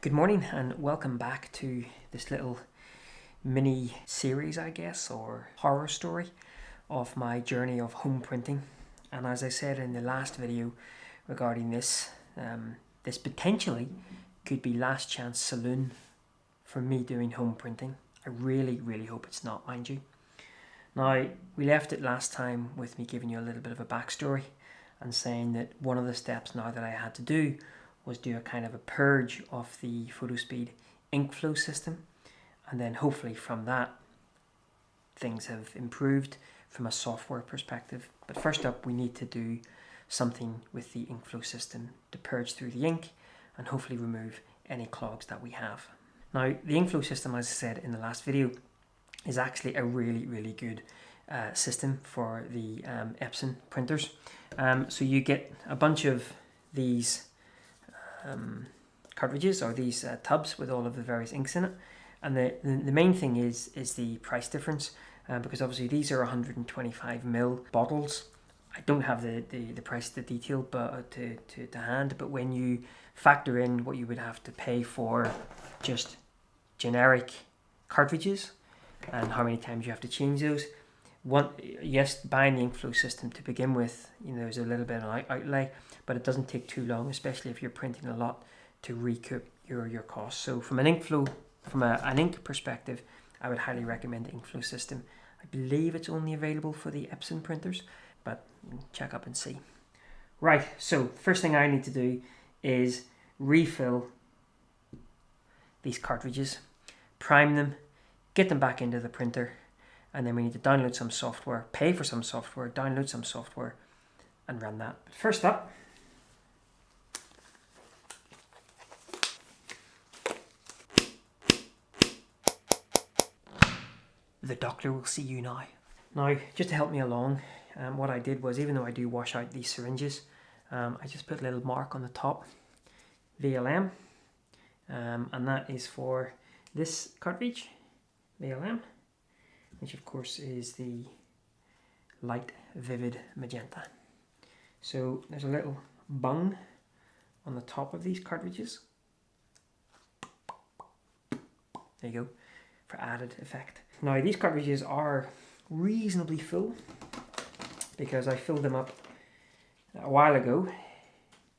Good morning and welcome back to this little mini series, I guess, or horror story of my journey of home printing. And as I said in the last video regarding this, this potentially could be last chance saloon for me doing home printing. I really hope it's not, mind you. Now, we left it last time with me giving you a little bit of a backstory and saying that one of the steps now that I had to do was do a kind of a purge of the fotospeed ink flow system, and then hopefully from that things have improved from a software perspective. But first up, we need to do something with the ink flow system to purge through the ink and hopefully remove any clogs that we have. Now, the ink flow system, as I said in the last video, is actually a really good system for the Epson printers. So you get a bunch of these cartridges, or these tubs with all of the various inks in it, and the main thing is the price difference, because obviously these are 125ml bottles. I don't have the price, the detail, but to hand, but when you factor in what you would have to pay for just generic cartridges and how many times you have to change those, yes, buying the ink flow system to begin with, there's a little bit of outlay, but it doesn't take too long, especially if you're printing a lot, to recoup your costs. So from an ink flow, from an ink perspective, I would highly recommend the ink flow system. I believe it's only available for the Epson printers, but check up and see. Right, so first thing I need to do is refill these cartridges, prime them, get them back into the printer, and then we need to download some software, pay for some software, download some software, and run that. But first up, the doctor will see you now. Now, just to help me along, what I did was, even though I do wash out these syringes, I just put a little mark on the top, VLM, and that is for this cartridge, VLM, which of course is the light vivid magenta. So there's a little bung on the top of these cartridges. There you go, for added effect. Now these cartridges are reasonably full because I filled them up a while ago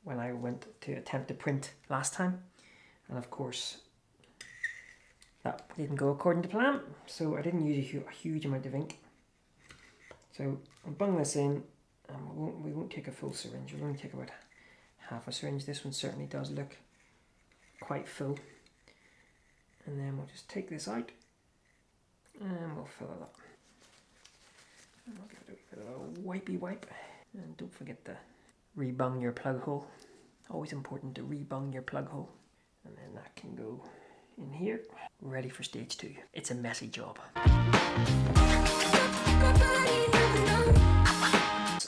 when I went to attempt to print last time, and of course that didn't go according to plan, so I didn't use a huge amount of ink. So I'll bung this in, and we won't take a full syringe, we'll only take about half a syringe. This one certainly does look quite full. And then we'll just take this out and we'll fill it up. And we'll give it a bit of a wipey wipe. And don't forget to rebung your plug hole. Always important to rebung your plug hole. And then that can go in here, ready for stage 2. It's a messy job.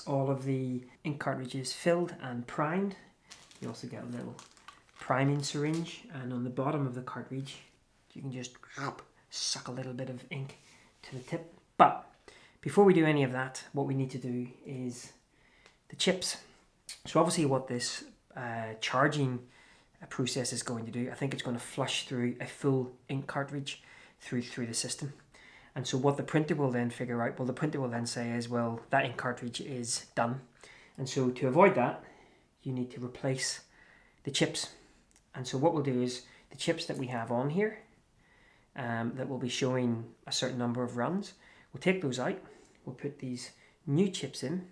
All of the ink cartridges filled and primed. You also get a little priming syringe, and on the bottom of the cartridge you can just suck a little bit of ink to the tip. But before we do any of that, what we need to do is the chips. So obviously what this charging process is going to do, I think it's going to flush through a full ink cartridge through the system. And so what the printer will then figure out, well, the printer will then say is, well, that ink cartridge is done. And so to avoid that, you need to replace the chips. And so what we'll do is the chips that we have on here, that will be showing a certain number of runs, we'll take those out, we'll put these new chips in,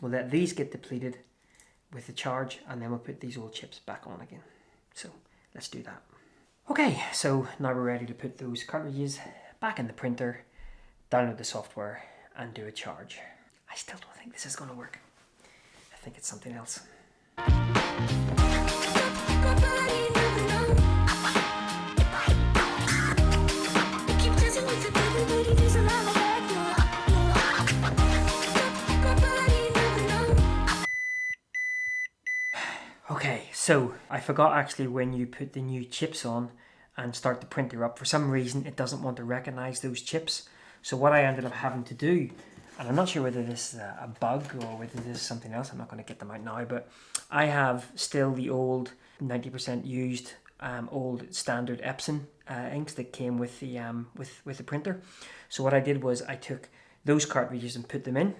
we'll let these get depleted with the charge, and then we'll put these old chips back on again. So let's do that. Okay, so now we're ready to put those cartridges back in the printer, download the software, and do a charge. I still don't think this is going to work. I think it's something else. Okay, so I forgot actually, when you put the new chips on and start the printer up, for some reason it doesn't want to recognize those chips. So what I ended up having to do, and I'm not sure whether this is a bug or whether this is something else, I'm not going to get them out now, but I have still the old 90% used old standard Epson inks that came with the with the printer. So what I did was I took those cartridges and put them in,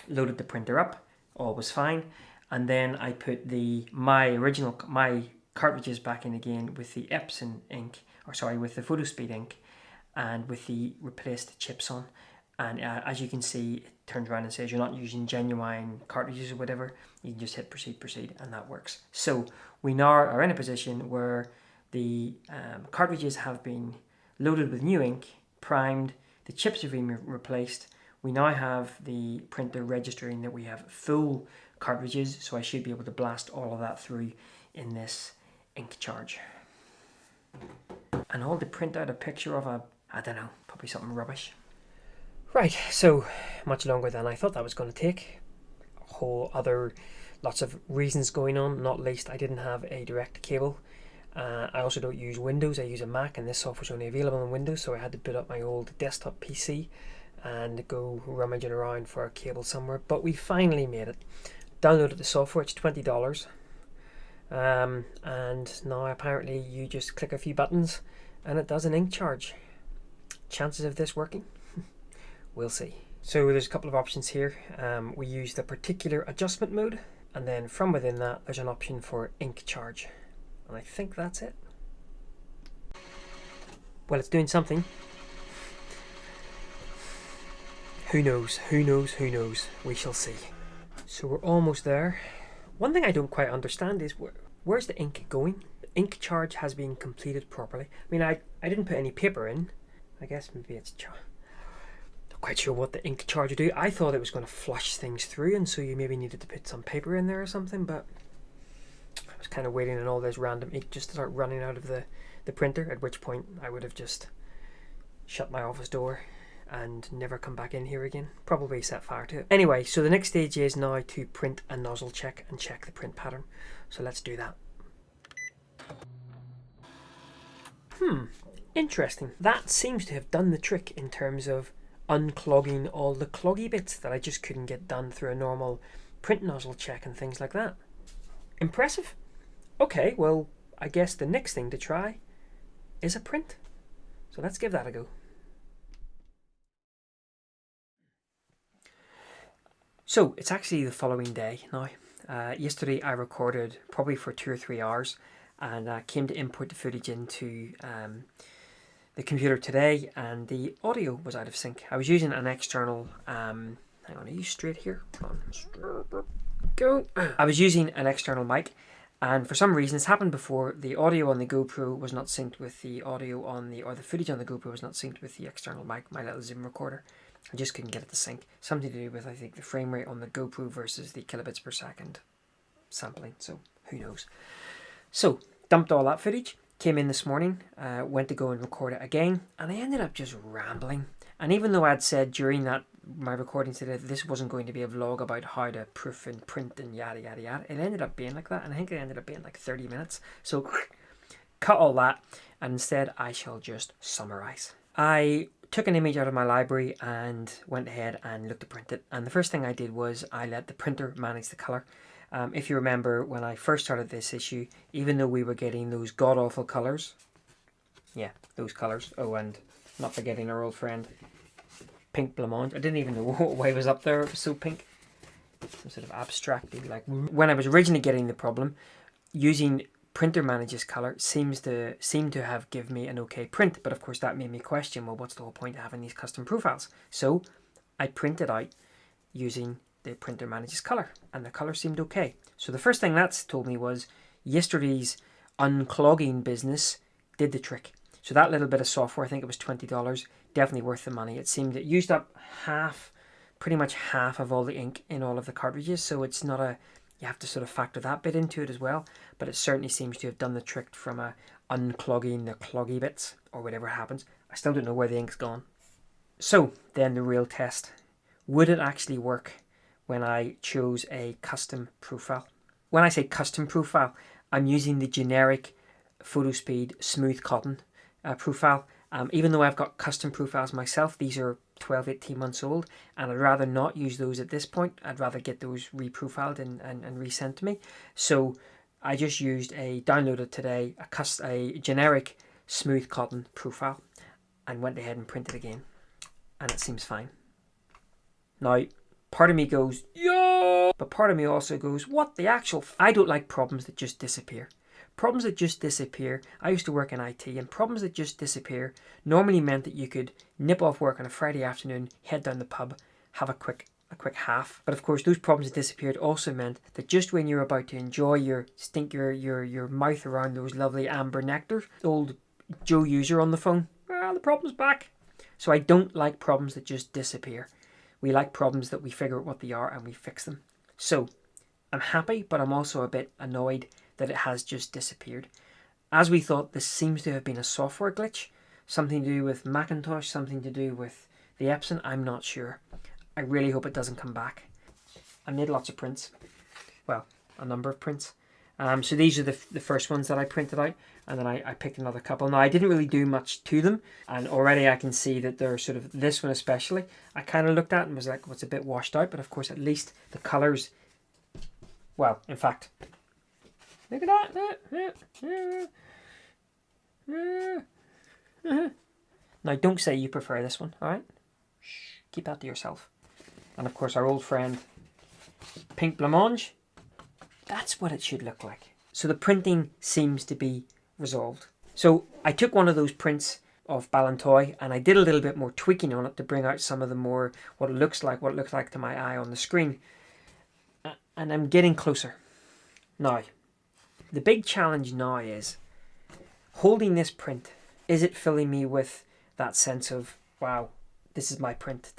loaded the printer up, all was fine, and then I put my cartridges back in again with the Epson ink, or sorry, with the Photospeed ink, and with the replaced chips on. And as you can see, it turns around and says you're not using genuine cartridges or whatever. You can just hit proceed, and that works. So we now are in a position where the cartridges have been loaded with new ink, primed, the chips have been replaced. We now have the printer registering that we have full cartridges, so I should be able to blast all of that through in this ink charge. And all to print out a picture of I don't know, probably something rubbish. Right, so much longer than I thought that was going to take. Lots of reasons going on, not least I didn't have a direct cable. I also don't use Windows, I use a Mac, and this software is only available on Windows, so I had to boot up my old desktop PC and go rummaging around for a cable somewhere. But we finally made it. Downloaded the software, it's $20. And now apparently you just click a few buttons and it does an ink charge. Chances of this working? We'll see. So there's a couple of options here. We use the particular adjustment mode, and then from within that there's an option for ink charge. And I think that's it. Well, it's doing something. Who knows? Who knows? Who knows? We shall see. So we're almost there. One thing I don't quite understand is where's the ink going? The ink charge has been completed properly. I mean, I didn't put any paper in. I guess maybe it's not quite sure what the ink charge would do. I thought it was going to flush things through, and so you maybe needed to put some paper in there or something, but I was kind of waiting on all this random ink just to start running out of the printer, at which point I would have just shut my office door and never come back in here again. Probably set fire to it. Anyway, so the next stage is now to print a nozzle check and check the print pattern. So let's do that. Interesting. That seems to have done the trick in terms of unclogging all the cloggy bits that I just couldn't get done through a normal print nozzle check and things like that. Impressive. Okay, well, I guess the next thing to try is a print. So let's give that a go. So it's actually the following day now. Yesterday I recorded probably for 2 or 3 hours, and came to import the footage into the computer today, and the audio was out of sync. I was using an external, hang on, are you straight here? Come on, go. I was using an external mic, and for some reason, it's happened before, the audio on the GoPro was not synced with the audio on the footage on the GoPro was not synced with the external mic, my little Zoom recorder. I just couldn't get it to sync. Something to do with, I think, the frame rate on the GoPro versus the kilobits per second sampling, so who knows. So, dumped all that footage, came in this morning, went to go and record it again, and I ended up just rambling. And even though I'd said during my recording today that this wasn't going to be a vlog about how to proof and print and yada yada yada, it ended up being like that, and I think it ended up being like 30 minutes. So, cut all that, and instead I shall just summarize. I took an image out of my library and went ahead and looked to print it. And the first thing I did was I let the printer manage the colour. If you remember, when I first started this issue, even though we were getting those god-awful colours, yeah, those colours, oh, and not forgetting our old friend, pink blancmange. I didn't even know what way was up there, it was so pink. Some sort of abstracted, like, when I was originally getting the problem, using printer manages colour seem to have given me an okay print, but of course that made me question, well, what's the whole point of having these custom profiles? So I printed out using the printer manages colour, and the colour seemed okay. So the first thing that's told me was yesterday's unclogging business did the trick. So that little bit of software, I think it was $20, definitely worth the money. It seemed it used up pretty much half of all the ink in all of the cartridges, so it's not you have to sort of factor that bit into it as well, but it certainly seems to have done the trick from unclogging the cloggy bits, or whatever happens. I still don't know where the ink's gone. So then the real test. Would it actually work when I chose a custom profile? When I say custom profile, I'm using the generic Photospeed smooth cotton profile. Even though I've got custom profiles myself, these are 12, 18 months old, and I'd rather not use those at this point. I'd rather get those reprofiled and resent to me. So I just used downloaded today a generic smooth cotton profile and went ahead and printed again, and it seems fine. Now, part of me goes, yo! But part of me also goes, what the actual... I don't like problems that just disappear. Problems that just disappear. I used to work in IT, and problems that just disappear normally meant that you could nip off work on a Friday afternoon, head down the pub, have a quick half. But of course, those problems that disappeared also meant that just when you're about to enjoy your mouth around those lovely amber nectar, old Joe user on the phone, well, the problem's back. So I don't like problems that just disappear. We like problems that we figure out what they are and we fix them. So I'm happy, but I'm also a bit annoyed that it has just disappeared. As we thought, this seems to have been a software glitch, something to do with Macintosh, something to do with the Epson, I'm not sure. I really hope it doesn't come back. I made lots of prints. Well, a number of prints. So these are the first ones that I printed out, and then I picked another couple. Now, I didn't really do much to them, and already I can see that they're sort of, this one especially, I kind of looked at and was like, what's a bit washed out, but of course at least the colours, well, in fact, look at that. Now, don't say you prefer this one, alright? Shh, keep that to yourself. And of course our old friend, pink blancmange. That's what it should look like. So the printing seems to be resolved. So I took one of those prints of Ballantoy and I did a little bit more tweaking on it to bring out some of the more, what it looks like to my eye on the screen. And I'm getting closer. Now, the big challenge now is holding this print. Is it filling me with that sense of, wow, this is my print.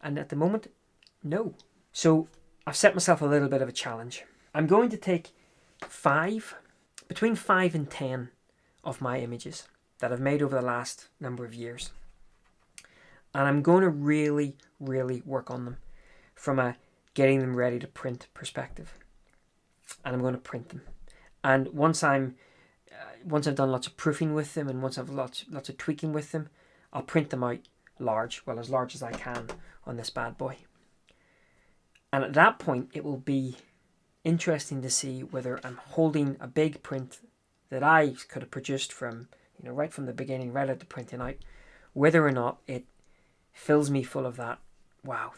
And at the moment, no. So I've set myself a little bit of a challenge. I'm going to take between 5 and 10 of my images that I've made over the last number of years. And I'm going to really, really work on them from a getting them ready to print perspective. And I'm going to print them. And once I've done lots of proofing with them and once I've lots of tweaking with them, I'll print them out large, well, as large as I can on this bad boy. And at that point, it will be interesting to see whether I'm holding a big print that I could have produced from, right from the beginning, right at the printing out, whether or not it fills me full of that, wow,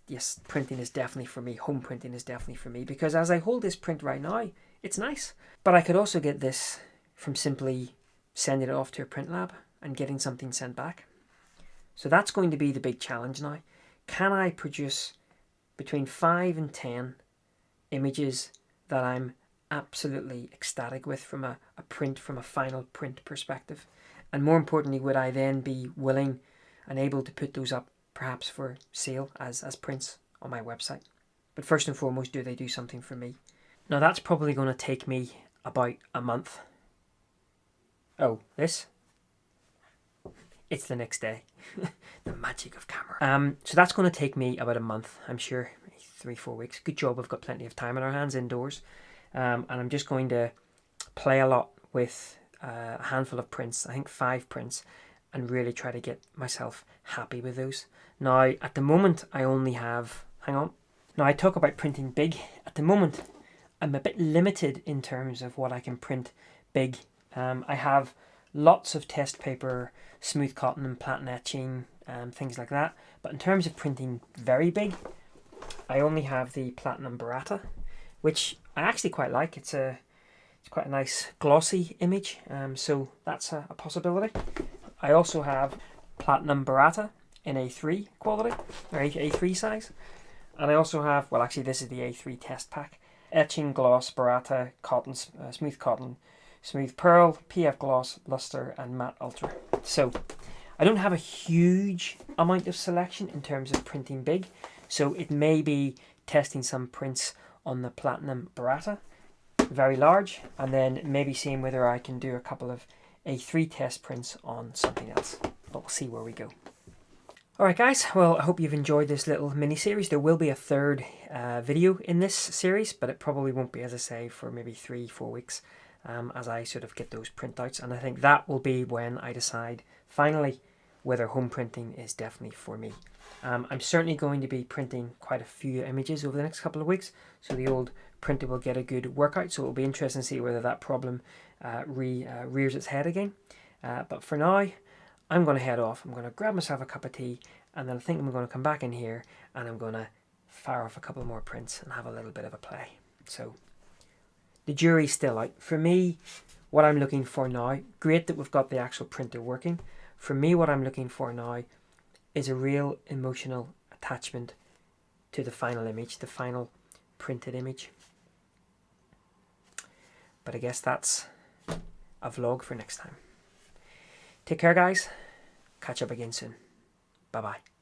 yes, printing is definitely for me, home printing is definitely for me, because as I hold this print right now, it's nice. But I could also get this from simply sending it off to a print lab and getting something sent back. So that's going to be the big challenge now. Can I produce between 5 and 10 images that I'm absolutely ecstatic with from a final print perspective? And more importantly, would I then be willing and able to put those up perhaps for sale as prints on my website? But first and foremost, do they do something for me? Now that's probably going to take me about a month. Oh, this? It's the next day. The magic of camera. So that's going to take me about a month, I'm sure. 3-4 weeks. Good job, we've got plenty of time on our hands indoors. And I'm just going to play a lot with a handful of prints, I think 5 prints, and really try to get myself happy with those. Now, at the moment, I only have... Hang on. Now, I talk about printing big. At the moment, I'm a bit limited in terms of what I can print big. I have lots of test paper, smooth cotton and platen etching, things like that. But in terms of printing very big, I only have the platinum burrata, which I actually quite like. It's quite a nice glossy image, so that's a possibility. I also have platinum burrata in A3 quality, or A3 size. And I also have, well actually this is the A3 test pack, etching gloss, burrata, cotton, smooth cotton, smooth pearl, PF gloss, luster and matte ultra. So I don't have a huge amount of selection in terms of printing big, so it may be testing some prints on the platinum burrata, very large, and then maybe seeing whether I can do a couple of A3 test prints on something else, but we'll see where we go. Alright guys, well I hope you've enjoyed this little mini-series. There will be a third video in this series, but it probably won't be, as I say, for maybe 3-4 weeks as I sort of get those printouts, and I think that will be when I decide finally whether home printing is definitely for me. I'm certainly going to be printing quite a few images over the next couple of weeks, so the old printer will get a good workout, so it'll be interesting to see whether that problem rears its head again. But for now, I'm going to head off. I'm going to grab myself a cup of tea, and then I think I'm going to come back in here and I'm going to fire off a couple more prints and have a little bit of a play. So the jury's still out. For me, what I'm looking for now, great that we've got the actual printer working. For me, what I'm looking for now is a real emotional attachment to the final image, the final printed image. But I guess that's a vlog for next time. Take care, guys. Catch up again soon. Bye-bye.